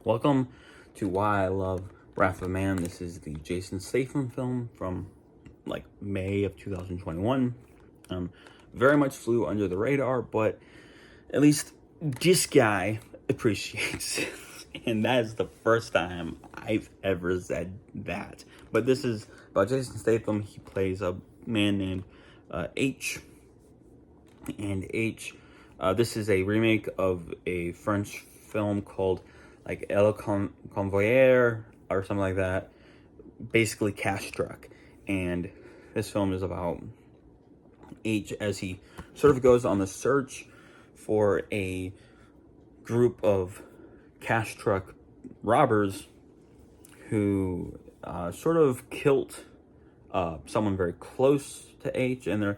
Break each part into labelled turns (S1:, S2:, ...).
S1: Welcome to Why I Love Wrath of a Man. This is the Jason Statham film from like May of 2021. Very much flew under the radar, but at least this guy appreciates it. And that is the first time I've ever said that. But this is about Jason Statham. He plays a man named H. And H, this is a remake of a French film called like El Convoyeur or something like that. Basically Cash Truck. And this film is about H as he sort of goes on the search for a group of cash truck robbers who sort of killed someone very close to H, and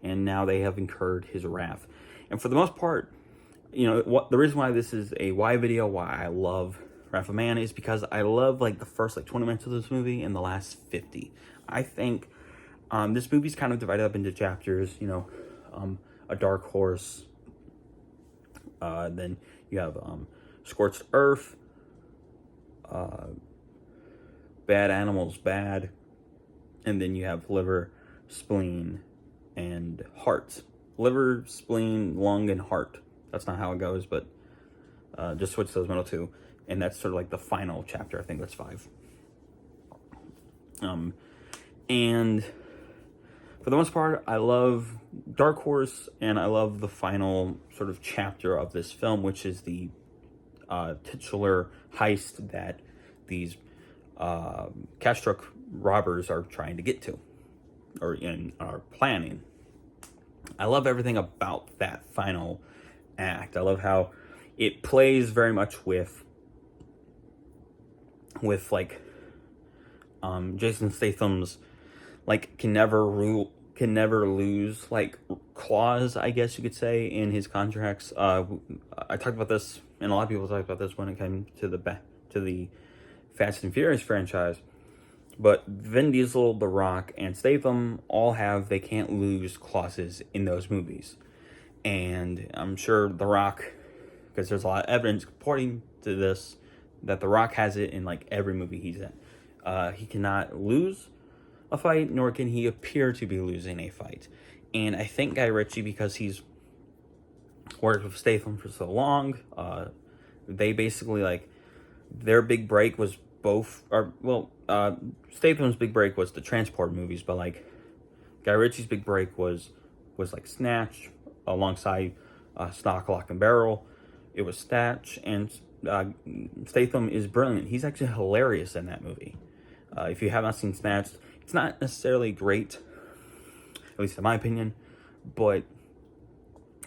S1: now they have incurred his wrath. And for the most part, you know, the reason why this is a why video, why I love Wrath of a Man, is because I love like the first like 20 minutes of this movie and the last 50. I think this movie's kind of divided up into chapters. You know, a dark horse. Then you have Scorched Earth. Bad Animals Bad. And then you have Liver, Spleen, and Heart. Liver, spleen, lung, and heart. That's not how it goes, but just switch those middle two. And that's sort of like the final chapter. I think that's 5. And for the most part, I love Dark Horse, and I love the final sort of chapter of this film, which is the titular heist that these cash truck robbers are trying to get to, or are planning. I love everything about that final act. I love how it plays very much with like Jason Statham's like can never lose like clause, I guess you could say, in his contracts. I talked about this, and a lot of people talked about this when it came to the Fast and Furious franchise. But Vin Diesel, The Rock, and Statham all have they can't lose clauses in those movies. And I'm sure The Rock, because there's a lot of evidence pointing to this, that The Rock has it in like every movie he's in. He cannot lose a fight, nor can he appear to be losing a fight. And I think Guy Ritchie, because he's worked with Statham for so long, they basically like their big break was Statham's big break was the transport movies, but like Guy Ritchie's big break was like Snatch alongside Stock, Lock, and Barrel. It was Snatch, and Statham is brilliant. He's actually hilarious in that movie. If you have not seen Snatch, it's not necessarily great, at least in my opinion, but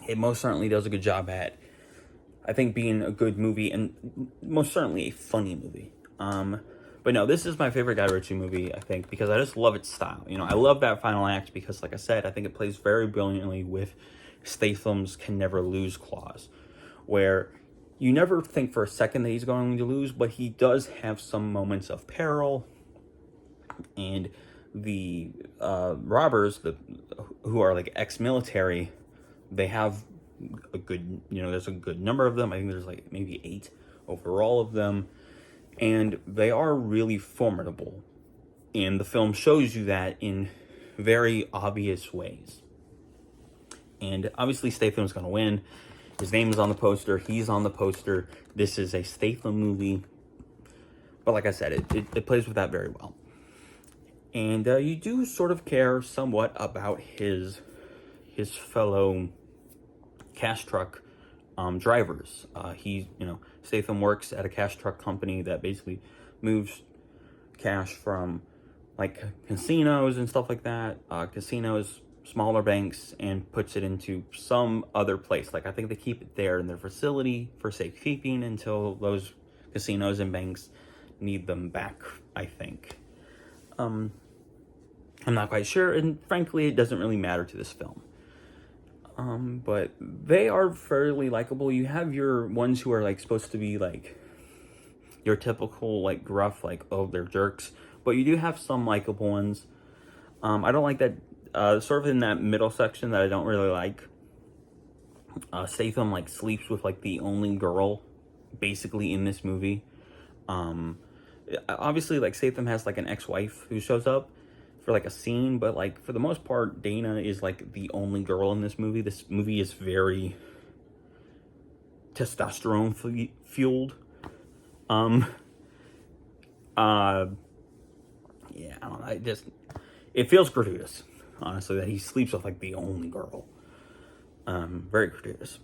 S1: it most certainly does a good job at, I think, being a good movie, and most certainly a funny movie. But no, this is my favorite Guy Ritchie movie, I think, because I just love its style. You know, I love that final act because, like I said, I think it plays very brilliantly with Statham's can never lose clause, where you never think for a second that he's going to lose, but he does have some moments of peril. And the robbers, who are like ex-military, they have a good, there's a good number of them. I think there's like maybe 8 overall of them. And they are really formidable. And the film shows you that in very obvious ways. And obviously Statham's going to win. His name is on the poster. He's on the poster. This is a Statham movie. But like I said, it plays with that very well. And you do sort of care somewhat about his fellow cash truck drivers. Statham works at a cash truck company that basically moves cash from like casinos and stuff like that. Casinos, smaller banks, and puts it into some other place. Like I think they keep it there in their facility for safekeeping until those casinos and banks need them back, I think. I'm not quite sure, and frankly, it doesn't really matter to this film. But they are fairly likable. You have your ones who are like supposed to be like your typical like gruff, like, oh, they're jerks. But you do have some likable ones. I don't like that sort of in that middle section that I don't really like. Statham like sleeps with like the only girl basically in this movie. Obviously, like, Statham has, like, an ex-wife who shows up for, like, a scene, but, like, for the most part, Dana is, like, the only girl in this movie. This movie is very testosterone fueled. Um, yeah, I don't know, it feels gratuitous, honestly, that he sleeps with, like, the only girl. Very gratuitous.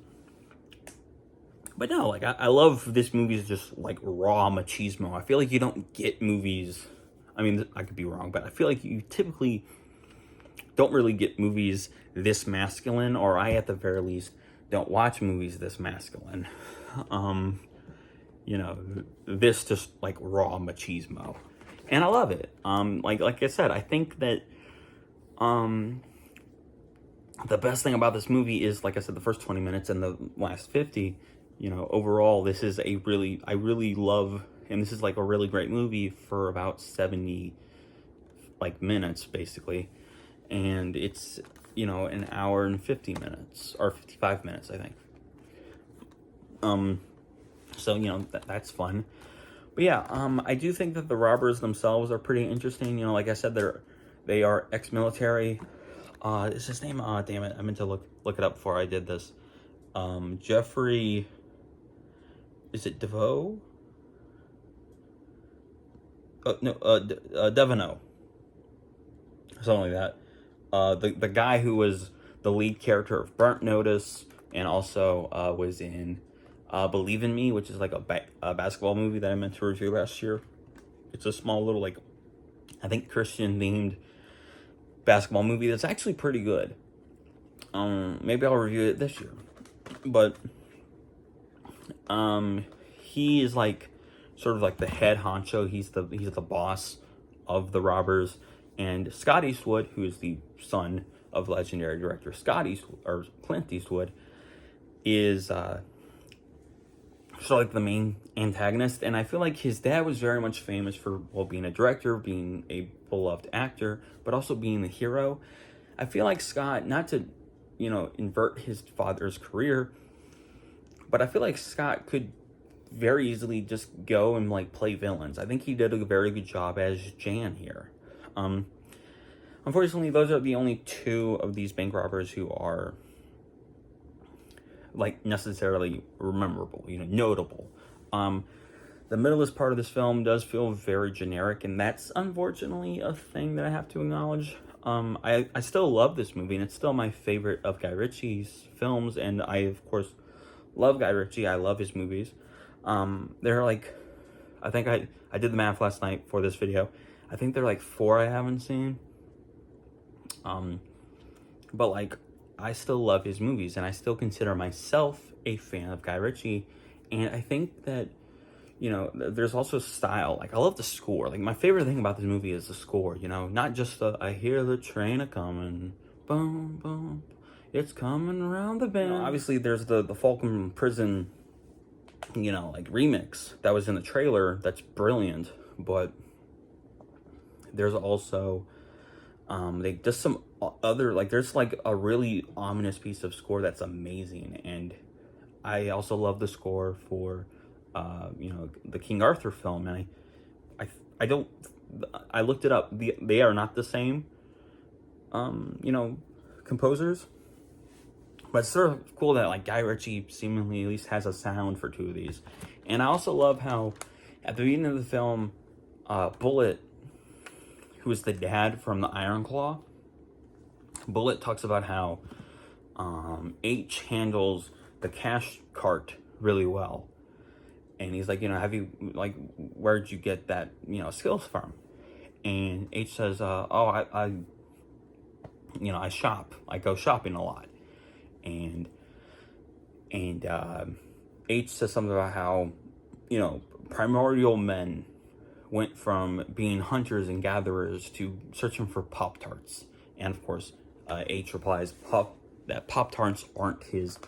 S1: But no, like, I love this movie's just, like, raw machismo. I feel like you don't get movies, I mean, I could be wrong, but I feel like you typically don't really get movies this masculine, or I, at the very least, don't watch movies this masculine. You know, this just, like, raw machismo. And I love it. Like I said, I think that, the best thing about this movie is, like I said, the first 20 minutes and the last 50. You know, overall, this is I really love, and this is, like, a really great movie for about 70, like, minutes, basically. And it's, you know, an hour and 50 minutes, or 55 minutes, I think. So, you know, that's fun. But yeah, I do think that the robbers themselves are pretty interesting. You know, like I said, they are ex-military. Is his name? Damn it, I meant to look it up before I did this. Jeffrey, is it DeVoe? No, Devono. Something like that. The guy who was the lead character of Burnt Notice, and also was in Believe in Me, which is, like, a basketball movie that I meant to review last year. It's a small little, like, I think Christian-themed basketball movie that's actually pretty good. Maybe I'll review it this year. But he is, like, sort of like the head honcho. He's the boss of the robbers. And Scott Eastwood, who is the son of legendary director Clint Eastwood, is sort of like the main antagonist. And I feel like his dad was very much famous for, well, being a director, being a beloved actor, but also being the hero. I feel like Scott, not to, you know, invert his father's career, but I feel like Scott could very easily just go and, like, play villains. I think he did a very good job as Jan here. Unfortunately, those are the only two of these bank robbers who are, like, necessarily memorable, you know, notable. The middleist part of this film does feel very generic, and that's unfortunately a thing that I have to acknowledge. I still love this movie, and it's still my favorite of Guy Ritchie's films, and I, of course, love Guy Ritchie. I love his movies. There are, like, I think I did the math last night for this video. I think there are, like, 4 I haven't seen. But, like, I still love his movies, and I still consider myself a fan of Guy Ritchie. And I think that, you know, there's also style. Like, I love the score. Like, my favorite thing about this movie is the score, you know, not just the, I hear the train a-coming, boom, boom, it's coming around the bend. You know, obviously, there's the Falcon Prison, you know, like, remix that was in the trailer. That's brilliant. But there's also, they just some other, like, there's, like, a really ominous piece of score that's amazing. And I also love the score for, you know, the King Arthur film. And I looked it up. They are not the same, you know, composers. But it's sort of cool that, like, Guy Ritchie seemingly at least has a sound for 2 of these. And I also love how, at the beginning of the film, Bullet, who is the dad from the Iron Claw, Bullet talks about how H handles the cash cart really well. And he's like, you know, where'd you get that, you know, skills from? And H says, I you know, I shop. I go shopping a lot. And H says something about how, you know, primordial men went from being hunters and gatherers to searching for Pop-Tarts. And of course, H replies that Pop-Tarts aren't his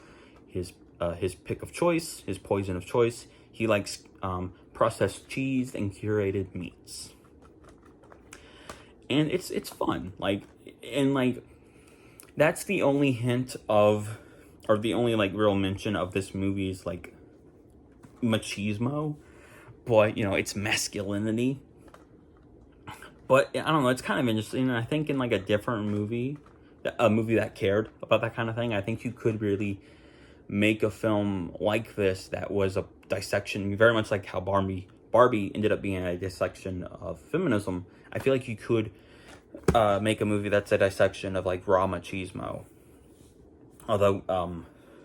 S1: pick of choice, his poison of choice. He likes processed cheese and curated meats. And it's fun. Like, and, like, that's the only hint of, or the only, like, real mention of this movie's, like, machismo. but, you know, it's masculinity. But, I don't know, it's kind of interesting. And I think in, like, a different movie, a movie that cared about that kind of thing, I think you could really make a film like this that was a dissection, very much like how Barbie ended up being a dissection of feminism. I feel like you could make a movie that's a dissection of, like, raw machismo. Although,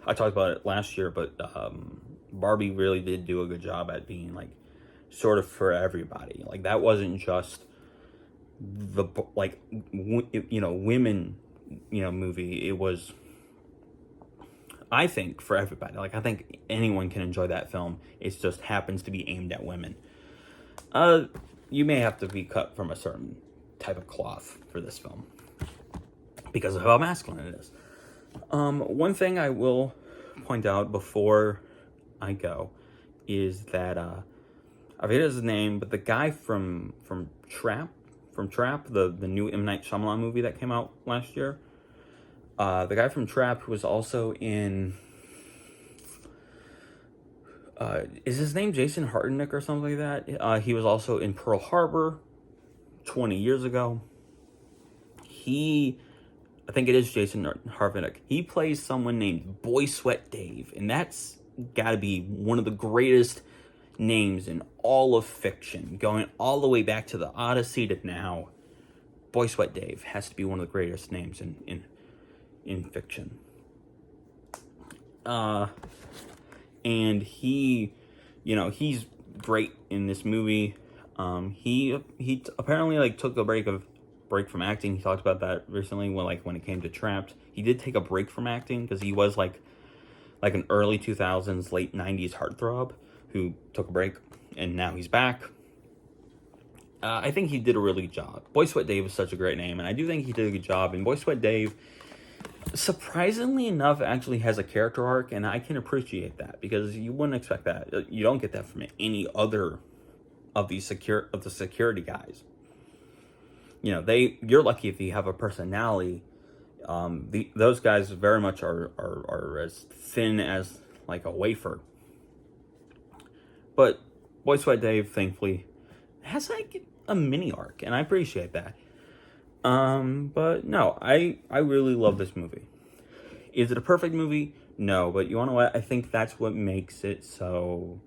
S1: I talked about it last year, but Barbie really did do a good job at being, like, sort of for everybody. Like, that wasn't just the, like, you know, women, you know, movie. It was, I think, for everybody. Like, I think anyone can enjoy that film. It just happens to be aimed at women. You may have to be cut from a certain type of cloth for this film because of how masculine it is. One thing I will point out before I go is that I forget his name, but the guy from Trap, the new M. Night Shyamalan movie that came out last year, the guy from Trap who was also in, is his name Jason Hartnett or something like that? He was also in Pearl Harbor 20 years ago. I think it is Jason Hartnett. He plays someone named Boy Sweat Dave, and that's got to be one of the greatest names in all of fiction, going all the way back to the Odyssey to now. Boy Sweat Dave has to be one of the greatest names in fiction. And he, you know, he's great in this movie. He apparently, like, took a break from acting. He talked about that recently when it came to Trapped. He did take a break from acting because he was like an early 2000s, late 90s heartthrob who took a break, and now he's back. I think he did a really good job. Boy Sweat Dave is such a great name, and I do think he did a good job. And Boy Sweat Dave, surprisingly enough, actually has a character arc, and I can appreciate that because you wouldn't expect that. You don't get that from any other of the security guys. You know, you're lucky if you have a personality. Those guys very much are as thin as, like, a wafer. But Boy Sweat Dave, thankfully, has, like, a mini arc, and I appreciate that. But no, I really love this movie. Is it a perfect movie? No, but you wanna know what? I think that's what makes it so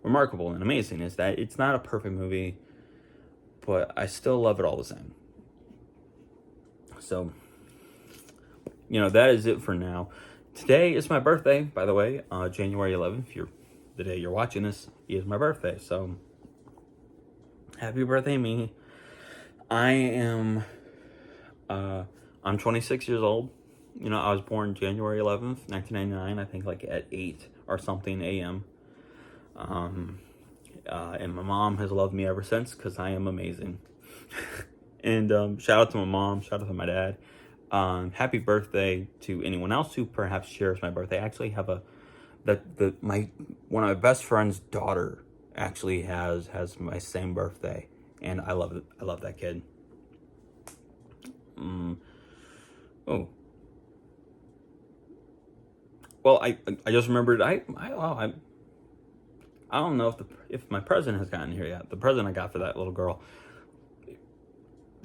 S1: remarkable and amazing, is that it's not a perfect movie, but I still love it all the same. So, you know, that is it for now. Today is my birthday, by the way, January 11th. The day you're watching this is my birthday, so happy birthday, me. I'm 26 years old. You know, I was born January 11th, 1999, I think, like, at 8 or something a.m. And my mom has loved me ever since because I am amazing. And shout out to my mom, shout out to my dad. Happy birthday to anyone else who perhaps shares my birthday. I actually have one of my best friend's daughter actually has my same birthday, and I love it. I love that kid. Oh. Well, I just remembered. I don't know if my present has gotten here yet. The present I got for that little girl.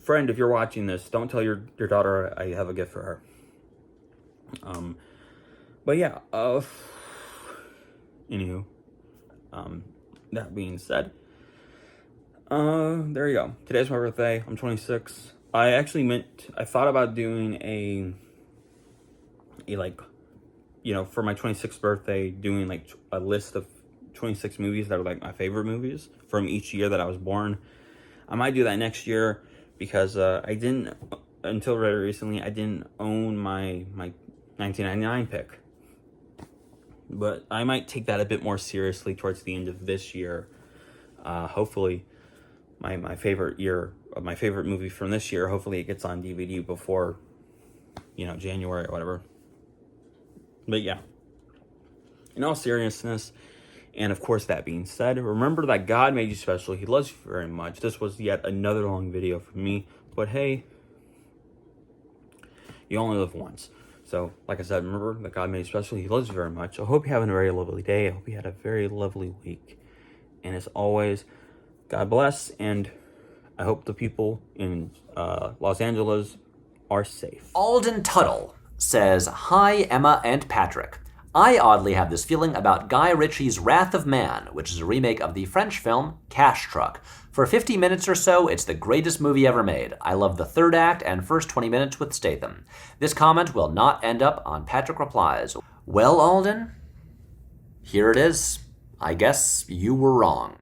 S1: Friend, if you're watching this, don't tell your daughter I have a gift for her. But yeah. Anywho, that being said, there you go. Today's my birthday. I'm 26. I thought about doing a like, you know, for my 26th birthday, doing like a list of 26 movies that are like my favorite movies from each year that I was born. I might do that next year because I didn't, until very recently, I didn't own my 1999 pick. But I might take that a bit more seriously towards the end of this year. Hopefully, my favorite movie from this year, hopefully it gets on DVD before, you know, January or whatever. But yeah, in all seriousness, and of course that being said, remember that God made you special. He loves you very much. This was yet another long video for me, but hey, you only live once. So, like I said, remember that God made you special. He loves you very much. I hope you're having a very lovely day. I hope you had a very lovely week. And as always, God bless, and I hope the people in Los Angeles are safe.
S2: Alden Tuttle says, "Hi, Emma and Patrick. I oddly have this feeling about Guy Ritchie's Wrath of Man, which is a remake of the French film Cash Truck. For 50 minutes or so, it's the greatest movie ever made. I love the third act and first 20 minutes with Statham. This comment will not end up on Patrick Replies." Well, Alden, here it is. I guess you were wrong.